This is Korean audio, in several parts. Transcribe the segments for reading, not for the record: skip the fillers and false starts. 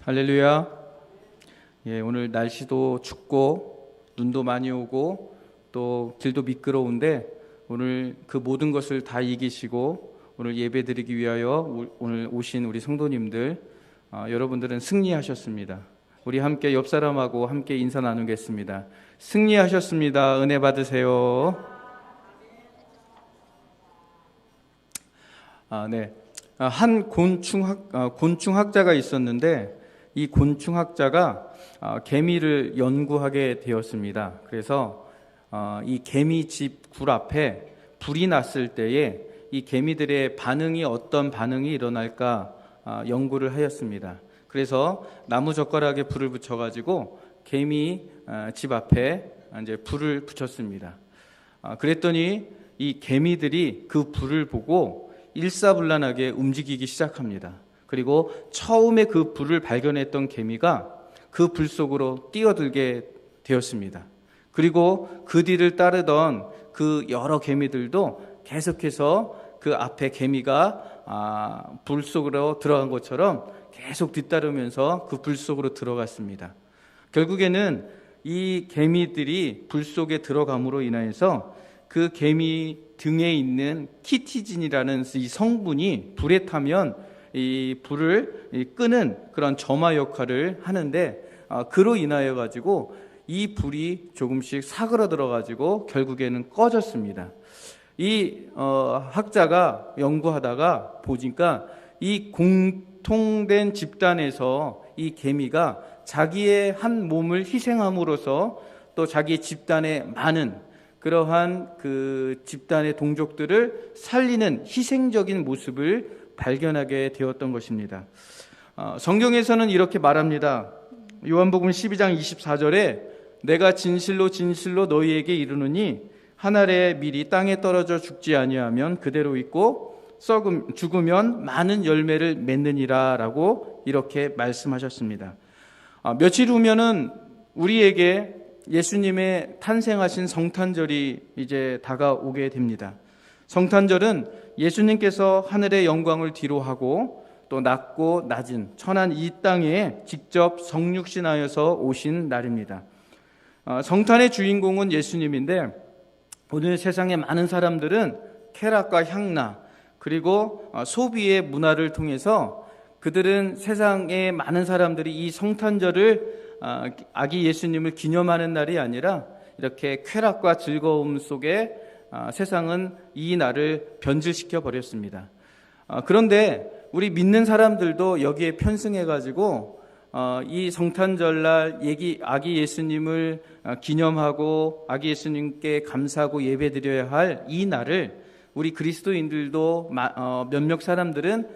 할렐루야. 오늘 날씨도 춥고 눈도 많이 오고 또 길도 미끄러운데 오늘 그 모든 것을 다 이기시고 오늘 예배드리기 위하여 오늘 오신 우리 성도님들, 여러분들은 승리하셨습니다. 우리 함께 옆 사람하고 함께 인사 나누겠습니다. 승리하셨습니다. 은혜 받으세요. 네. 한 곤충학자가 있었는데 이 곤충학자가 개미를 연구하게 되었습니다. 그래서 이 개미집 굴 앞에 불이 났을 때에 이 개미들의 반응이 어떤 반응이 일어날까 연구를 하였습니다. 그래서 나무 젓가락에 불을 붙여가지고 개미 집 앞에 이제 불을 붙였습니다. 그랬더니 이 개미들이 그 불을 보고 일사불란하게 움직이기 시작합니다. 그리고 처음에 그 불을 발견했던 개미가 그 불 속으로 뛰어들게 되었습니다. 그리고 그 뒤를 따르던 그 여러 개미들도 계속해서 그 앞에 개미가 불 속으로 들어간 것처럼 계속 뒤따르면서 그 불 속으로 들어갔습니다. 결국에는 이 개미들이 불 속에 들어감으로 인하여서 그 개미 등에 있는 키티진이라는 이 성분이 불에 타면 이 불을 끄는 그런 점화 역할을 하는데, 그로 인하여 가지고 이 불이 조금씩 사그러들어 가지고 결국에는 꺼졌습니다. 이 학자가 연구하다가 보니까 이 공통된 집단에서 이 개미가 자기의 한 몸을 희생함으로써 또 자기 집단의 많은 그러한 그 집단의 동족들을 살리는 희생적인 모습을 발견하게 되었던 것입니다. 성경에서는 이렇게 말합니다. 요한복음 12장 24절에 내가 진실로 진실로 너희에게 이르노니 한 알의 밀이 땅에 떨어져 죽지 아니하면 그대로 있고 죽으면 많은 열매를 맺느니라 라고 이렇게 말씀하셨습니다. 며칠 후면은 우리에게 예수님의 탄생하신 성탄절이 이제 다가오게 됩니다. 성탄절은 예수님께서 하늘의 영광을 뒤로하고 또 낮고 낮은 천한 이 땅에 직접 성육신하여서 오신 날입니다. 성탄의 주인공은 예수님인데 오늘 세상의 많은 사람들은 쾌락과 향락 그리고 소비의 문화를 통해서 그들은 세상의 많은 사람들이 이 성탄절을 아기 예수님을 기념하는 날이 아니라 이렇게 쾌락과 즐거움 속에 세상은 이 날을 변질시켜 버렸습니다. 그런데 우리 믿는 사람들도 여기에 편승해가지고 이 성탄절날 아기 예수님을 기념하고 아기 예수님께 감사하고 예배드려야 할 이 날을 우리 그리스도인들도 몇몇 사람들은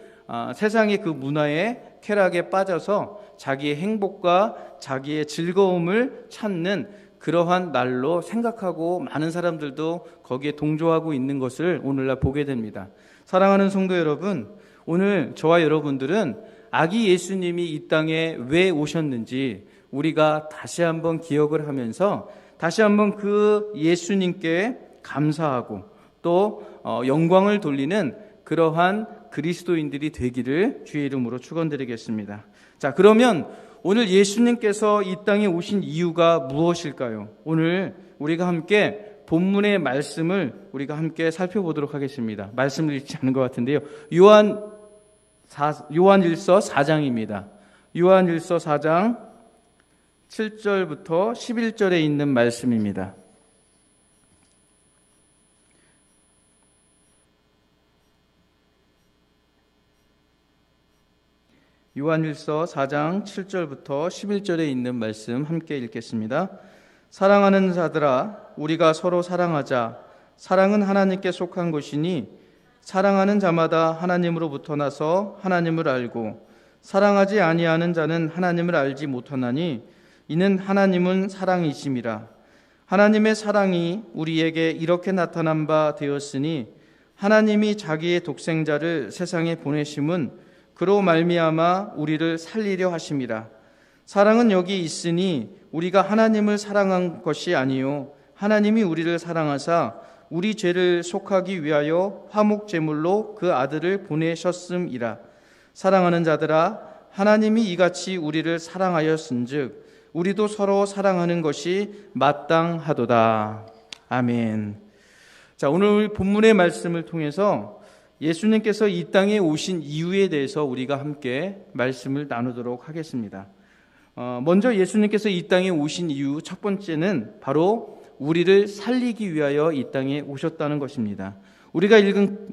세상의 그 문화에 쾌락에 빠져서 자기의 행복과 자기의 즐거움을 찾는 그러한 날로 생각하고 많은 사람들도 거기에 동조하고 있는 것을 오늘날 보게 됩니다. 사랑하는 성도 여러분, 오늘 저와 여러분들은 아기 예수님이 이 땅에 왜 오셨는지 우리가 다시 한번 기억을 하면서 다시 한번 그 예수님께 감사하고 또 영광을 돌리는 그러한 그리스도인들이 되기를 주의 이름으로 축원드리겠습니다. 자, 그러면 오늘 예수님께서 이 땅에 오신 이유가 무엇일까요? 오늘 우리가 함께 본문의 말씀을 우리가 함께 살펴보도록 하겠습니다. 말씀을 읽지 않은 것 같은데요. 요한일서 4장입니다. 요한일서 4장 7절부터 11절에 있는 말씀입니다. 요한일서 4장 7절부터 11절에 있는 말씀 함께 읽겠습니다. 사랑하는 자들아, 우리가 서로 사랑하자. 사랑은 하나님께 속한 것이니 사랑하는 자마다 하나님으로부터 나서 하나님을 알고 사랑하지 아니하는 자는 하나님을 알지 못하나니 이는 하나님은 사랑이심이라. 하나님의 사랑이 우리에게 이렇게 나타난 바 되었으니 하나님이 자기의 독생자를 세상에 보내심은 그로 말미암아 우리를 살리려 하심이라. 사랑은 여기 있으니 우리가 하나님을 사랑한 것이 아니요 하나님이 우리를 사랑하사 우리 죄를 속하기 위하여 화목 제물로 그 아들을 보내셨음이라. 사랑하는 자들아, 하나님이 이같이 우리를 사랑하였은즉 우리도 서로 사랑하는 것이 마땅하도다. 아멘. 자, 오늘 본문의 말씀을 통해서 예수님께서 이 땅에 오신 이유에 대해서 우리가 함께 말씀을 나누도록 하겠습니다. 먼저 예수님께서 이 땅에 오신 이유 첫 번째는 바로 우리를 살리기 위하여 이 땅에 오셨다는 것입니다. 우리가 읽은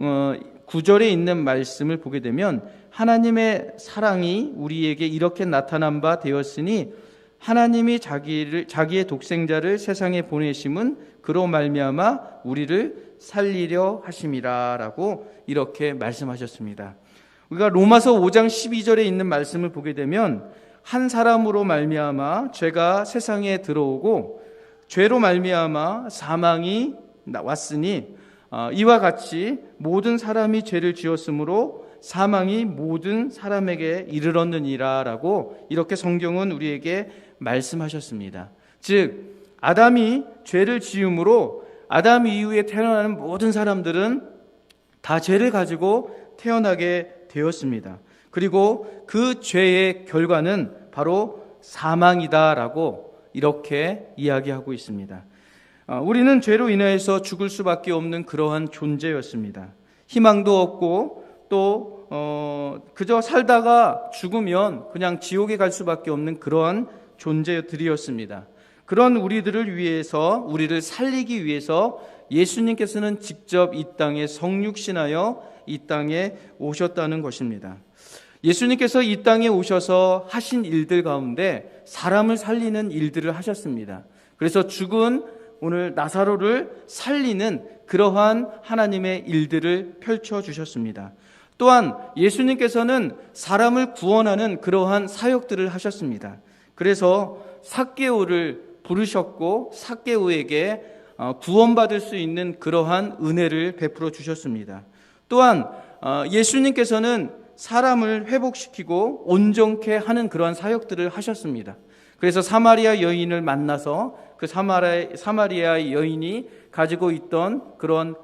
9절에 있는 말씀을 보게 되면 하나님의 사랑이 우리에게 이렇게 나타난 바 되었으니 하나님이 자기의 독생자를 세상에 보내심은 그로 말미암아 우리를 살리려 하심이라라고 이렇게 말씀하셨습니다. 우리가 로마서 5장 12절에 있는 말씀을 보게 되면 한 사람으로 말미암아 죄가 세상에 들어오고 죄로 말미암아 사망이 왔으니 이와 같이 모든 사람이 죄를 지었으므로 사망이 모든 사람에게 이르렀느니라라고 이렇게 성경은 우리에게 말씀하셨습니다. 즉 아담이 죄를 지음으로 아담 이후에 태어나는 모든 사람들은 다 죄를 가지고 태어나게 되었습니다. 그리고 그 죄의 결과는 바로 사망이다라고 이렇게 이야기하고 있습니다. 우리는 죄로 인해서 죽을 수밖에 없는 그러한 존재였습니다. 희망도 없고 또 그저 살다가 죽으면 그냥 지옥에 갈 수밖에 없는 그러한 존재들이었습니다. 그런 우리들을 위해서, 우리를 살리기 위해서 예수님께서는 직접 이 땅에 성육신하여 이 땅에 오셨다는 것입니다. 예수님께서 이 땅에 오셔서 하신 일들 가운데 사람을 살리는 일들을 하셨습니다. 그래서 죽은 오늘 나사로를 살리는 그러한 하나님의 일들을 펼쳐주셨습니다. 또한 예수님께서는 사람을 구원하는 그러한 사역들을 하셨습니다. 그래서 삭개오를 부르셨고 삭개오에게 구원받을 수 있는 그러한 은혜를 베풀어 주셨습니다. 또한 예수님께서는 사람을 회복시키고 온전케 하는 그러한 사역들을 하셨습니다. 그래서 사마리아 여인을 만나서 그 사마리아 여인이 가지고 있던 그런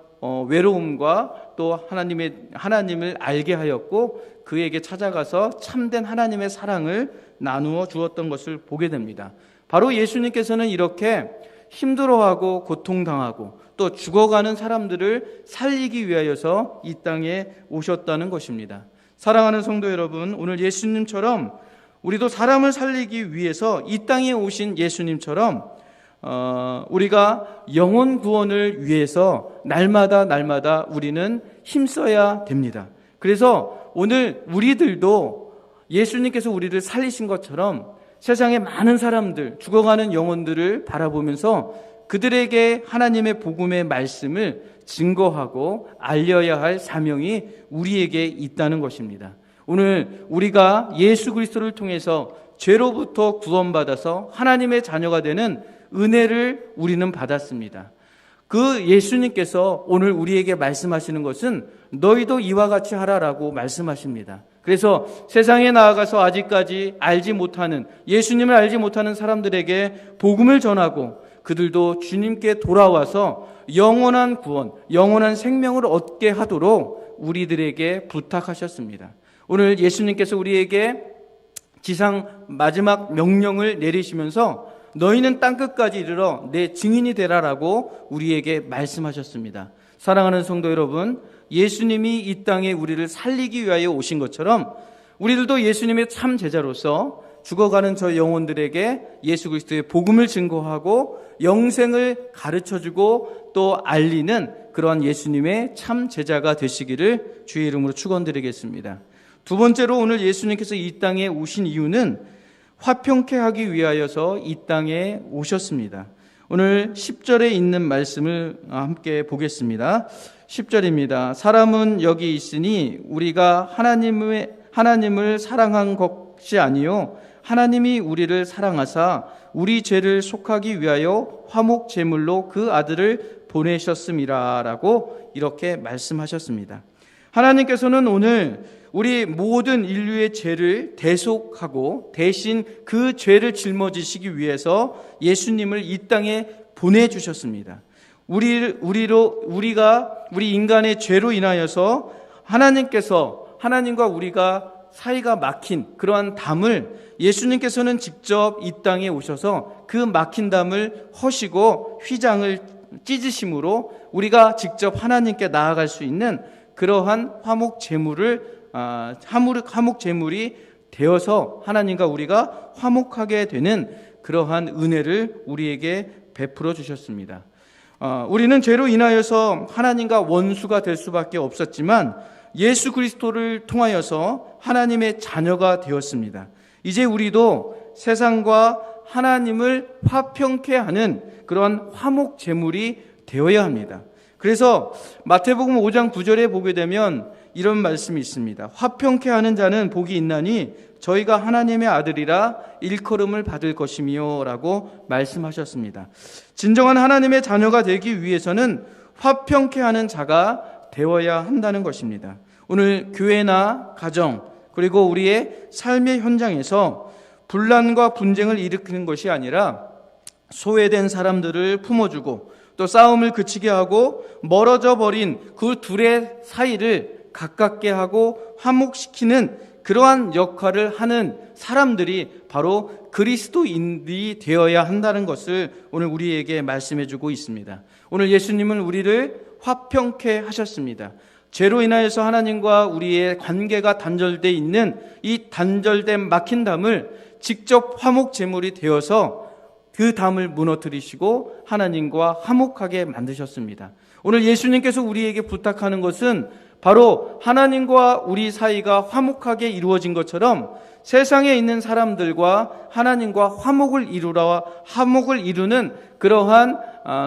외로움과 또 하나님을 알게 하였고 그에게 찾아가서 참된 하나님의 사랑을 나누어 주었던 것을 보게 됩니다. 바로 예수님께서는 이렇게 힘들어하고 고통당하고 또 죽어가는 사람들을 살리기 위하여서 이 땅에 오셨다는 것입니다. 사랑하는 성도 여러분, 오늘 예수님처럼 우리도 사람을 살리기 위해서 이 땅에 오신 예수님처럼 우리가 영혼 구원을 위해서 날마다 우리는 힘써야 됩니다. 그래서 오늘 우리들도 예수님께서 우리를 살리신 것처럼 세상의 많은 사람들, 죽어가는 영혼들을 바라보면서 그들에게 하나님의 복음의 말씀을 증거하고 알려야 할 사명이 우리에게 있다는 것입니다. 오늘 우리가 예수 그리스도를 통해서 죄로부터 구원받아서 하나님의 자녀가 되는 은혜를 우리는 받았습니다. 그 예수님께서 오늘 우리에게 말씀하시는 것은 너희도 이와 같이 하라라고 말씀하십니다. 그래서 세상에 나아가서 아직까지 알지 못하는, 예수님을 알지 못하는 사람들에게 복음을 전하고 그들도 주님께 돌아와서 영원한 구원, 영원한 생명을 얻게 하도록 우리들에게 부탁하셨습니다. 오늘 예수님께서 우리에게 지상 마지막 명령을 내리시면서 너희는 땅끝까지 이르러 내 증인이 되라라고 우리에게 말씀하셨습니다. 사랑하는 성도 여러분, 예수님이 이 땅에 우리를 살리기 위하여 오신 것처럼 우리들도 예수님의 참 제자로서 죽어가는 저 영혼들에게 예수 그리스도의 복음을 증거하고 영생을 가르쳐주고 또 알리는 그러한 예수님의 참 제자가 되시기를 주의 이름으로 축원드리겠습니다. 두 번째로 오늘 예수님께서 이 땅에 오신 이유는 화평케 하기 위하여서 이 땅에 오셨습니다. 오늘 10절에 있는 말씀을 함께 보겠습니다. 10절입니다. 사람은 여기 있으니 우리가 하나님을 사랑한 것이 아니요 하나님이 우리를 사랑하사 우리 죄를 속하기 위하여 화목 제물로 그 아들을 보내셨음이라라고 이렇게 말씀하셨습니다. 하나님께서는 오늘 우리 모든 인류의 죄를 대속하고 대신 그 죄를 짊어지시기 위해서 예수님을 이 땅에 보내주셨습니다. 우리 인간의 죄로 인하여서 하나님과 우리가 사이가 막힌 그러한 담을 예수님께서는 직접 이 땅에 오셔서 그 막힌 담을 허시고 휘장을 찢으심으로 우리가 직접 하나님께 나아갈 수 있는 그러한 화목 제물이 되어서 하나님과 우리가 화목하게 되는 그러한 은혜를 우리에게 베풀어 주셨습니다. 우리는 죄로 인하여서 하나님과 원수가 될 수밖에 없었지만 예수 그리스도를 통하여서 하나님의 자녀가 되었습니다. 이제 우리도 세상과 하나님을 화평케 하는 그런 화목 제물이 되어야 합니다. 그래서 마태복음 5장 9절에 보게 되면 이런 말씀이 있습니다. 화평케 하는 자는 복이 있나니 저희가 하나님의 아들이라 일컬음을 받을 것이며 라고 말씀하셨습니다. 진정한 하나님의 자녀가 되기 위해서는 화평케 하는 자가 되어야 한다는 것입니다. 오늘 교회나 가정 그리고 우리의 삶의 현장에서 분란과 분쟁을 일으키는 것이 아니라 소외된 사람들을 품어주고 또 싸움을 그치게 하고 멀어져 버린 그 둘의 사이를 가깝게 하고 화목시키는 그러한 역할을 하는 사람들이 바로 그리스도인이 되어야 한다는 것을 오늘 우리에게 말씀해 주고 있습니다. 오늘 예수님은 우리를 화평케 하셨습니다. 죄로 인하여서 하나님과 우리의 관계가 단절되어 있는 이 단절된 막힌 담을 직접 화목 제물이 되어서 그 담을 무너뜨리시고 하나님과 화목하게 만드셨습니다. 오늘 예수님께서 우리에게 부탁하는 것은 바로 하나님과 우리 사이가 화목하게 이루어진 것처럼 세상에 있는 사람들과 하나님과 화목을 이루는 그러한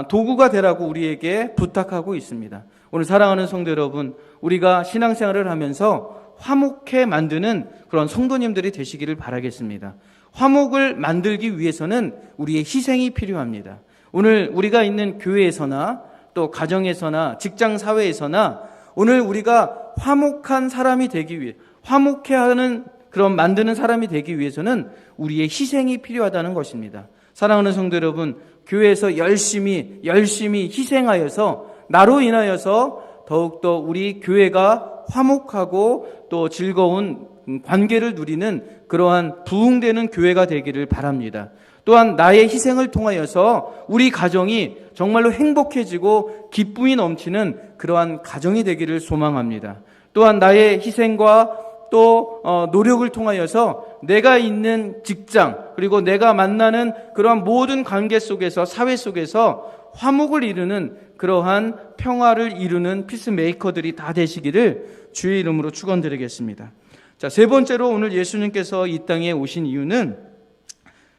도구가 되라고 우리에게 부탁하고 있습니다. 오늘 사랑하는 성도 여러분, 우리가 신앙생활을 하면서 화목해 만드는 그런 성도님들이 되시기를 바라겠습니다. 화목을 만들기 위해서는 우리의 희생이 필요합니다. 오늘 우리가 있는 교회에서나 또 가정에서나 직장 사회에서나 오늘 우리가 화목한 사람이 되기 위해 화목해 하는 그런 만드는 사람이 되기 위해서는 우리의 희생이 필요하다는 것입니다. 사랑하는 성도 여러분, 교회에서 열심히 희생하여서 나로 인하여서 더욱더 우리 교회가 화목하고 또 즐거운 관계를 누리는 그러한 부흥되는 교회가 되기를 바랍니다. 또한 나의 희생을 통하여서 우리 가정이 정말로 행복해지고 기쁨이 넘치는 그러한 가정이 되기를 소망합니다. 또한 나의 희생과 또 노력을 통하여서 내가 있는 직장 그리고 내가 만나는 그러한 모든 관계 속에서 사회 속에서 화목을 이루는 그러한 평화를 이루는 피스메이커들이 다 되시기를 주의 이름으로 축원드리겠습니다. 자, 세 번째로 오늘 예수님께서 이 땅에 오신 이유는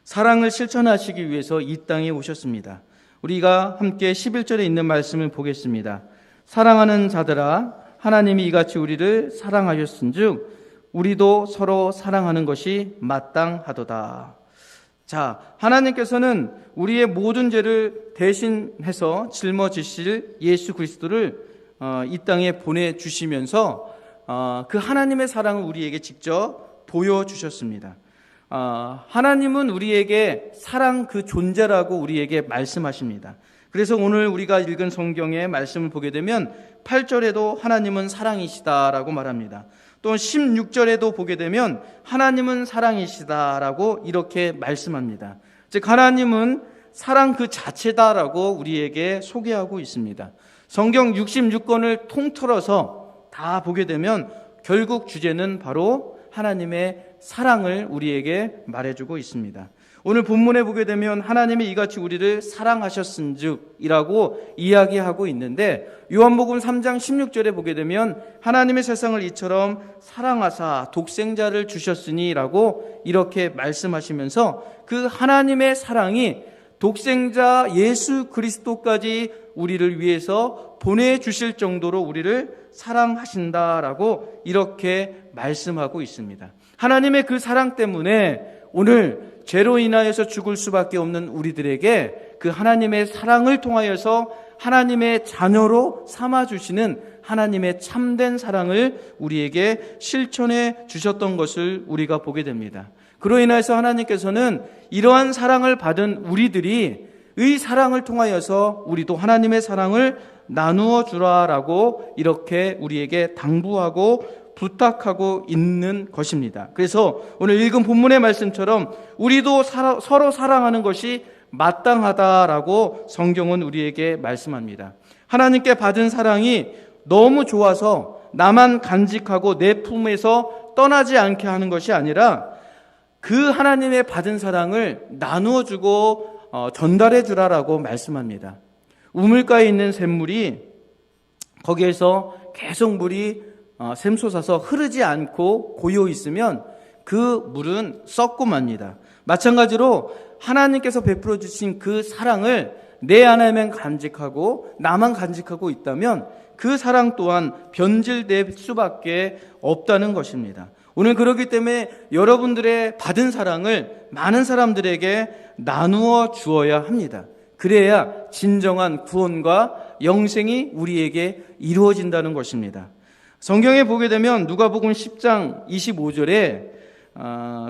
사랑을 실천하시기 위해서 이 땅에 오셨습니다. 우리가 함께 11절에 있는 말씀을 보겠습니다. 사랑하는 자들아 하나님이 이같이 우리를 사랑하셨은즉 우리도 서로 사랑하는 것이 마땅하도다. 자, 하나님께서는 우리의 모든 죄를 대신해서 짊어지실 예수 그리스도를 이 땅에 보내주시면서 그 하나님의 사랑을 우리에게 직접 보여주셨습니다. 하나님은 우리에게 사랑 그 존재라고 우리에게 말씀하십니다. 그래서 오늘 우리가 읽은 성경의 말씀을 보게 되면 8절에도 하나님은 사랑이시다라고 말합니다. 또 16절에도 보게 되면 하나님은 사랑이시다라고 이렇게 말씀합니다. 즉 하나님은 사랑 그 자체다라고 우리에게 소개하고 있습니다. 성경 66권을 통틀어서 다 보게 되면 결국 주제는 바로 하나님의 사랑을 우리에게 말해주고 있습니다. 오늘 본문에 보게 되면 하나님이 이같이 우리를 사랑하셨은즉이라고 이야기하고 있는데 요한복음 3장 16절에 보게 되면 하나님의 세상을 이처럼 사랑하사 독생자를 주셨으니라고 이렇게 말씀하시면서 그 하나님의 사랑이 독생자 예수 그리스도까지 우리를 위해서 보내주실 정도로 우리를 사랑하신다라고 이렇게 말씀하고 있습니다. 하나님의 그 사랑 때문에 오늘 죄로 인하여서 죽을 수밖에 없는 우리들에게 그 하나님의 사랑을 통하여서 하나님의 자녀로 삼아주시는 하나님의 참된 사랑을 우리에게 실천해 주셨던 것을 우리가 보게 됩니다. 그로 인해서 하나님께서는 이러한 사랑을 받은 우리들이 의 사랑을 통하여서 우리도 하나님의 사랑을 나누어 주라라고 이렇게 우리에게 당부하고 부탁하고 있는 것입니다. 그래서 오늘 읽은 본문의 말씀처럼 우리도 서로 사랑하는 것이 마땅하다라고 성경은 우리에게 말씀합니다. 하나님께 받은 사랑이 너무 좋아서 나만 간직하고 내 품에서 떠나지 않게 하는 것이 아니라 그 하나님의 받은 사랑을 나누어 주고 전달해 주라라고 말씀합니다. 우물가에 있는 샘물이 거기에서 계속 물이 샘솟아서 흐르지 않고 고여 있으면 그 물은 썩고 맙니다. 마찬가지로 하나님께서 베풀어 주신 그 사랑을 내 안에만 간직하고 나만 간직하고 있다면 그 사랑 또한 변질될 수밖에 없다는 것입니다. 오늘 그렇기 때문에 여러분들의 받은 사랑을 많은 사람들에게 나누어 주어야 합니다. 그래야 진정한 구원과 영생이 우리에게 이루어진다는 것입니다. 성경에 보게 되면 누가복음 10장 25절에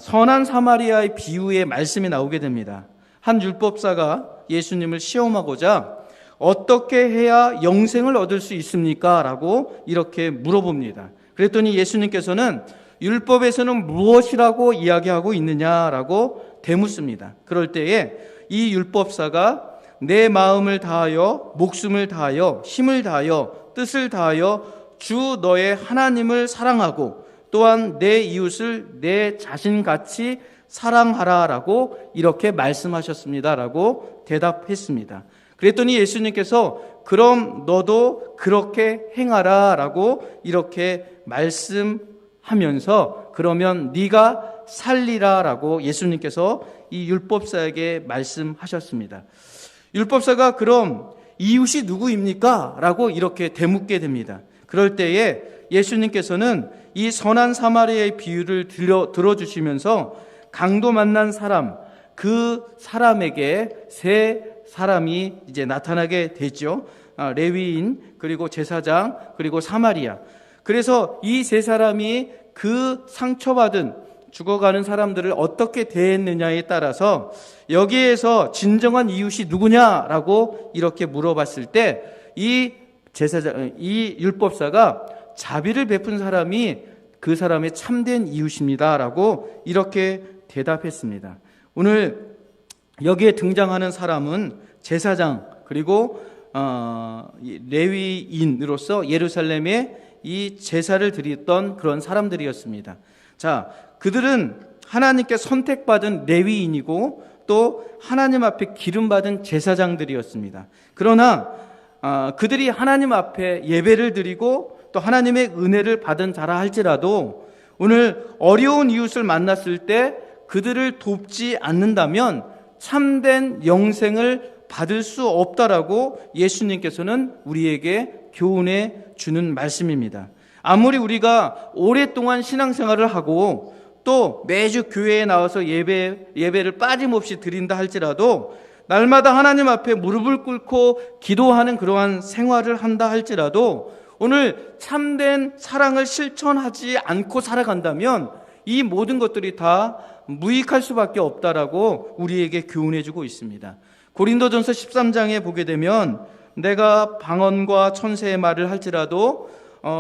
선한 사마리아의 비유의 말씀이 나오게 됩니다. 한 율법사가 예수님을 시험하고자 어떻게 해야 영생을 얻을 수 있습니까? 라고 이렇게 물어봅니다. 그랬더니 예수님께서는 율법에서는 무엇이라고 이야기하고 있느냐라고 되묻습니다. 그럴 때에 이 율법사가 내 마음을 다하여 목숨을 다하여 힘을 다하여 뜻을 다하여 주 너의 하나님을 사랑하고 또한 내 이웃을 내 자신같이 사랑하라라고 이렇게 말씀하셨습니다라고 대답했습니다. 그랬더니 예수님께서 그럼 너도 그렇게 행하라라고 이렇게 말씀하면서 그러면 네가 살리라라고 예수님께서 이 율법사에게 말씀하셨습니다. 율법사가 그럼 이웃이 누구입니까? 라고 이렇게 되묻게 됩니다. 그럴 때에 예수님께서는 이 선한 사마리아의 비유를 들어주시면서 강도 만난 사람, 그 사람에게 세 사람이 이제 나타나게 되죠. 레위인, 그리고 제사장, 그리고 사마리아. 그래서 이 세 사람이 그 상처받은 죽어가는 사람들을 어떻게 대했느냐에 따라서 여기에서 진정한 이웃이 누구냐라고 이렇게 물어봤을 때 이 제사장, 이 율법사가 자비를 베푼 사람이 그 사람의 참된 이웃입니다라고 이렇게 대답했습니다. 오늘 여기에 등장하는 사람은 제사장 그리고 레위인으로서 예루살렘에 이 제사를 드렸던 그런 사람들이었습니다. 자, 그들은 하나님께 선택받은 레위인이고 또 하나님 앞에 기름받은 제사장들이었습니다. 그러나 그들이 하나님 앞에 예배를 드리고 또 하나님의 은혜를 받은 자라 할지라도 오늘 어려운 이웃을 만났을 때 그들을 돕지 않는다면 참된 영생을 받을 수 없다라고 예수님께서는 우리에게 교훈해 주는 말씀입니다. 아무리 우리가 오랫동안 신앙생활을 하고 또 매주 교회에 나와서 예배를 빠짐없이 드린다 할지라도 날마다 하나님 앞에 무릎을 꿇고 기도하는 그러한 생활을 한다 할지라도 오늘 참된 사랑을 실천하지 않고 살아간다면 이 모든 것들이 다 무익할 수밖에 없다라고 우리에게 교훈해 주고 있습니다. 고린도전서 13장에 보게 되면 내가 방언과 천세의 말을 할지라도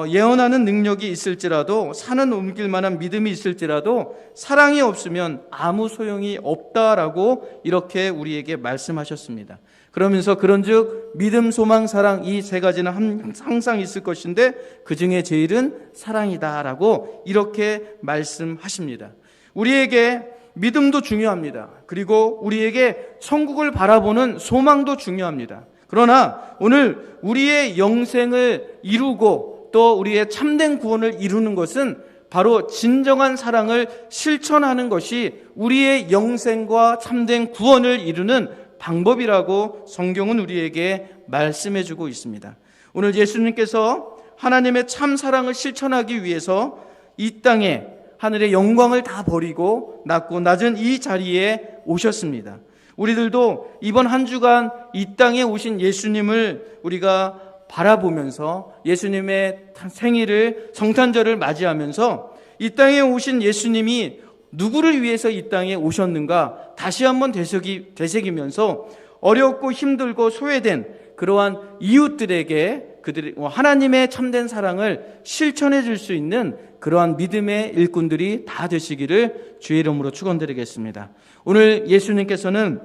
예언하는 능력이 있을지라도 산은 옮길 만한 믿음이 있을지라도 사랑이 없으면 아무 소용이 없다라고 이렇게 우리에게 말씀하셨습니다. 그러면서 그런즉 믿음, 소망, 사랑 이 세 가지는 항상 있을 것인데 그중에 제일은 사랑이다라고 이렇게 말씀하십니다. 우리에게 믿음도 중요합니다. 그리고 우리에게 천국을 바라보는 소망도 중요합니다. 그러나 오늘 우리의 영생을 이루고 또 우리의 참된 구원을 이루는 것은 바로 진정한 사랑을 실천하는 것이 우리의 영생과 참된 구원을 이루는 방법이라고 성경은 우리에게 말씀해 주고 있습니다. 오늘 예수님께서 하나님의 참 사랑을 실천하기 위해서 이 땅에 하늘의 영광을 다 버리고 낮고 낮은 이 자리에 오셨습니다. 우리들도 이번 한 주간 이 땅에 오신 예수님을 우리가 바라보면서 예수님의 생일을 성탄절을 맞이하면서 이 땅에 오신 예수님이 누구를 위해서 이 땅에 오셨는가 다시 한번 되새기면서 어렵고 힘들고 소외된 그러한 이웃들에게 그들이 하나님의 참된 사랑을 실천해 줄 수 있는 그러한 믿음의 일꾼들이 다 되시기를 주의 이름으로 축원드리겠습니다. 오늘 예수님께서는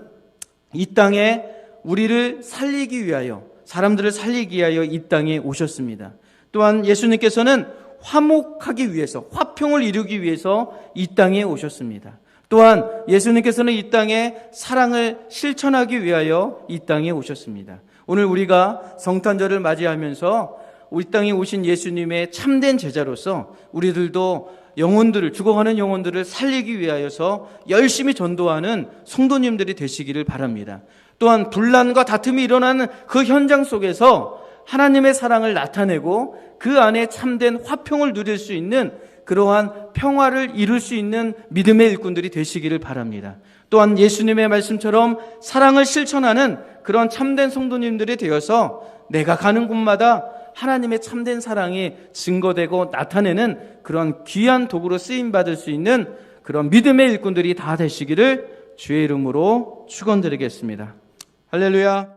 이 땅에 우리를 살리기 위하여, 사람들을 살리기 위하여 이 땅에 오셨습니다. 또한 예수님께서는 화목하기 위해서, 화평을 이루기 위해서 이 땅에 오셨습니다. 또한 예수님께서는 이 땅에 사랑을 실천하기 위하여 이 땅에 오셨습니다. 오늘 우리가 성탄절을 맞이하면서 우리 땅에 오신 예수님의 참된 제자로서 우리들도 영혼들을, 죽어가는 영혼들을 살리기 위하여서 열심히 전도하는 성도님들이 되시기를 바랍니다. 또한 분란과 다툼이 일어나는 그 현장 속에서 하나님의 사랑을 나타내고 그 안에 참된 화평을 누릴 수 있는 그러한 평화를 이룰 수 있는 믿음의 일꾼들이 되시기를 바랍니다. 또한 예수님의 말씀처럼 사랑을 실천하는 그런 참된 성도님들이 되어서 내가 가는 곳마다 하나님의 참된 사랑이 증거되고 나타내는 그런 귀한 도구로 쓰임받을 수 있는 그런 믿음의 일꾼들이 다 되시기를 주의 이름으로 축원드리겠습니다. 할렐루야.